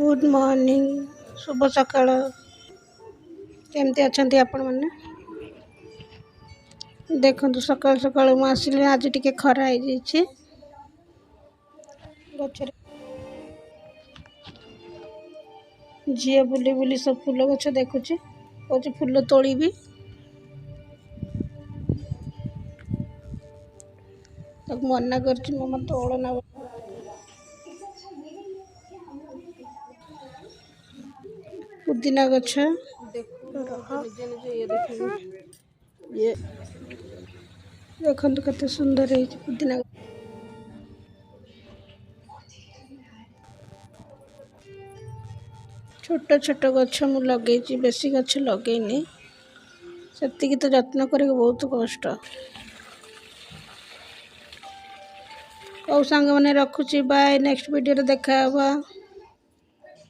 Good morning शुभ सकाळ केमती अच्छा आपण मैंने देखु सकाल सकाल मुझे आज टी खरा हो गए झील बुली बुली सब फूल गछ देखुची कौच फूल तोड़ी भी मना कर तोड़ना पुदीना गछ ये देखो कते सुंदर है पुदीना छोट छोट गछ मु लगे बेसी गछ लगेनी से तो जत्न कर बहुत कष्ट कौ सांग मैंने रखुची बाय नेक्स्ट वीडियो देखा।